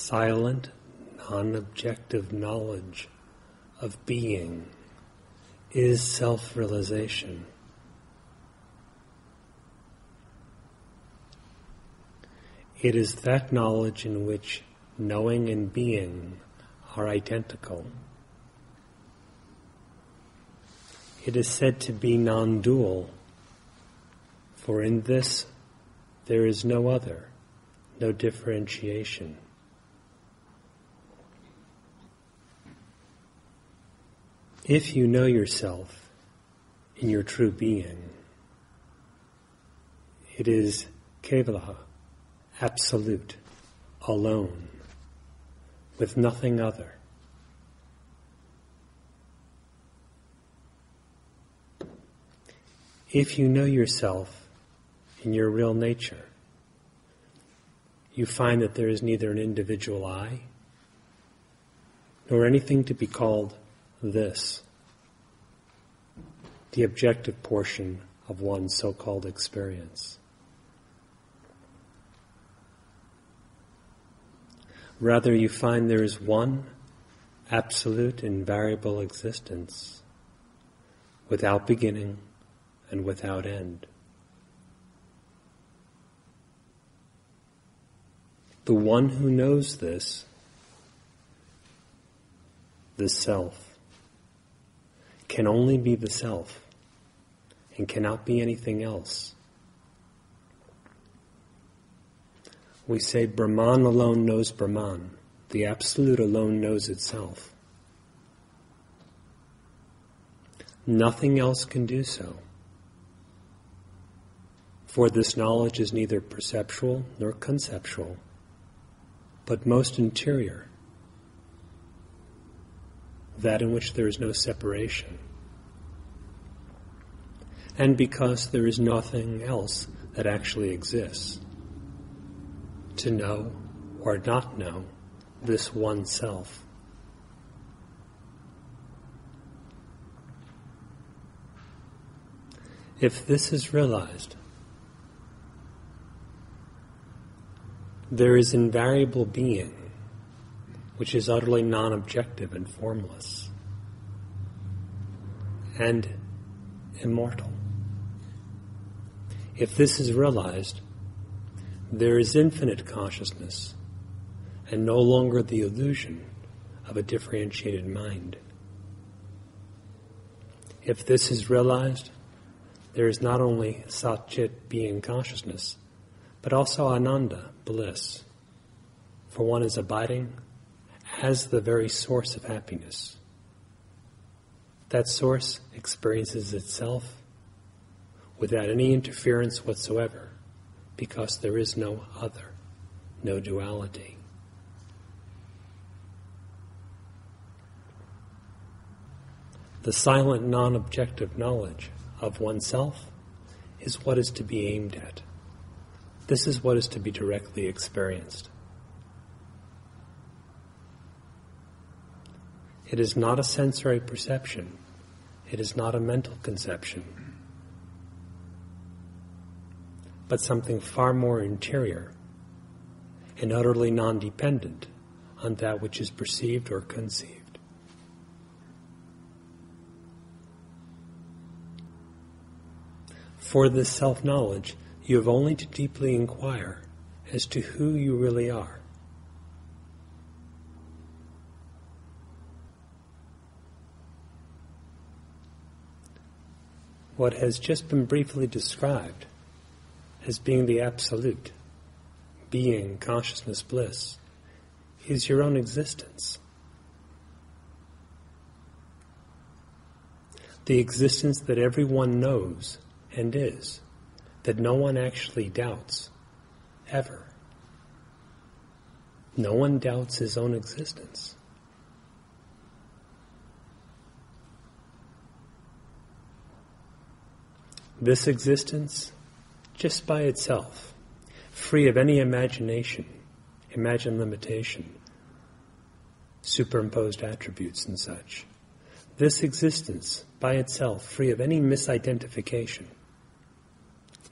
silent, non-objective knowledge of being is self-realization. It is that knowledge in which knowing and being are identical. It is said to be non-dual, for in this there is no other, no differentiation. If you know yourself in your true being, it is kevala, absolute, alone, with nothing other. If you know yourself in your real nature, you find that there is neither an individual I, nor anything to be called this, the objective portion of one's so-called experience. Rather, you find there is one absolute, invariable existence, without beginning and without end. The one who knows this, the self, can only be the self and cannot be anything else. We say Brahman alone knows Brahman. The Absolute alone knows itself. Nothing else can do so. For this knowledge is neither perceptual nor conceptual, but most interior, that in which there is no separation. And because there is nothing else that actually exists, to know or not know this one self. If this is realized, there is invariable being, which is utterly non-objective and formless, and immortal. If this is realized, there is infinite consciousness, and no longer the illusion of a differentiated mind. If this is realized, there is not only Sat-Chit being consciousness, but also Ananda, bliss, for one is abiding as the very source of happiness. That source experiences itself without any interference whatsoever, because there is no other, no duality. The silent, non-objective knowledge of oneself is what is to be aimed at. This is what is to be directly experienced. It is not a sensory perception. It is not a mental conception, but something far more interior and utterly non-dependent on that which is perceived or conceived. For this self-knowledge, you have only to deeply inquire as to who you really are. What has just been briefly described as being the absolute, being, consciousness, bliss, is your own existence. The existence that everyone knows and is, that no one actually doubts, ever. No one doubts his own existence. This existence, just by itself, free of any imagination, imagined limitation, superimposed attributes and such. This existence, by itself, free of any misidentification,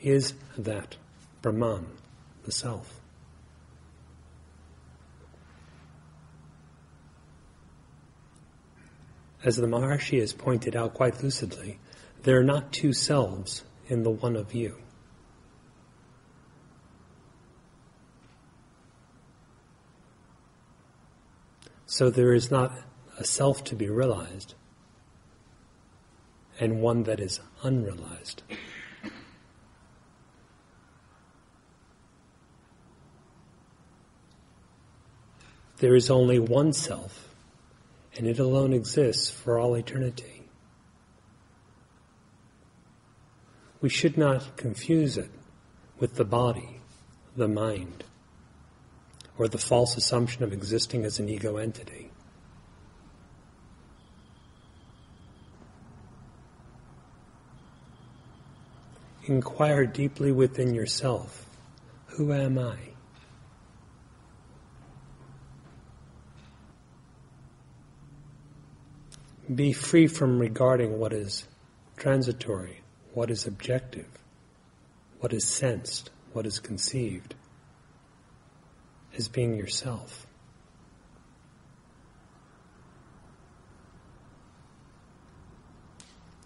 is that, Brahman, the Self. As the Maharishi has pointed out quite lucidly, there are not two selves in the one of you. So there is not a self to be realized and one that is unrealized. There is only one self, and it alone exists for all eternity. We should not confuse it with the body, the mind, or the false assumption of existing as an ego entity. Inquire deeply within yourself, who am I? Be free from regarding what is transitory, what is objective, what is sensed, what is conceived, as being yourself.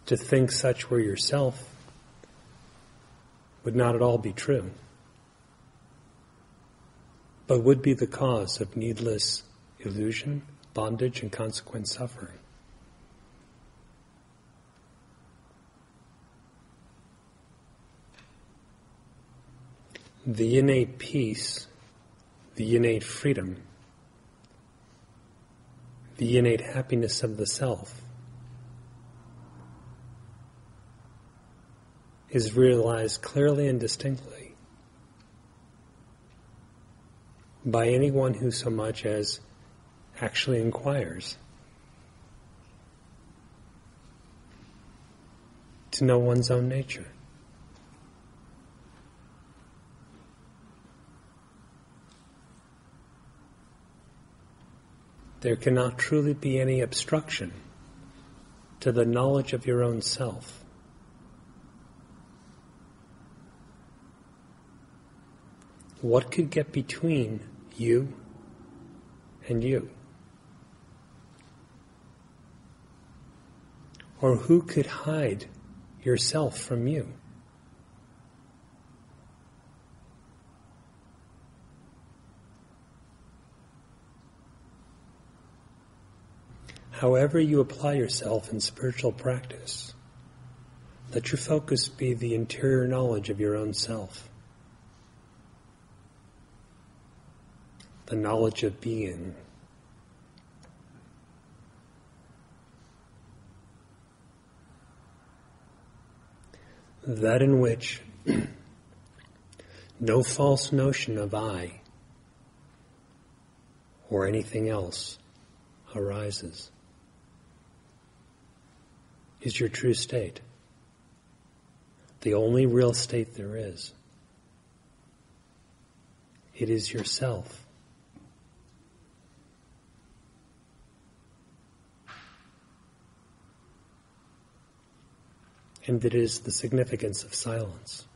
To think such were yourself would not at all be true, but would be the cause of needless illusion, bondage, and consequent suffering. The innate peace, the innate freedom, the innate happiness of the self is realized clearly and distinctly by anyone who so much as actually inquires to know one's own nature. There cannot truly be any obstruction to the knowledge of your own self. What could get between you and you? Or who could hide yourself from you? However you apply yourself in spiritual practice, let your focus be the interior knowledge of your own self, the knowledge of being. That in which no false notion of I or anything else arises, is your true state, the only real state there is. It is yourself. And it is the significance of silence.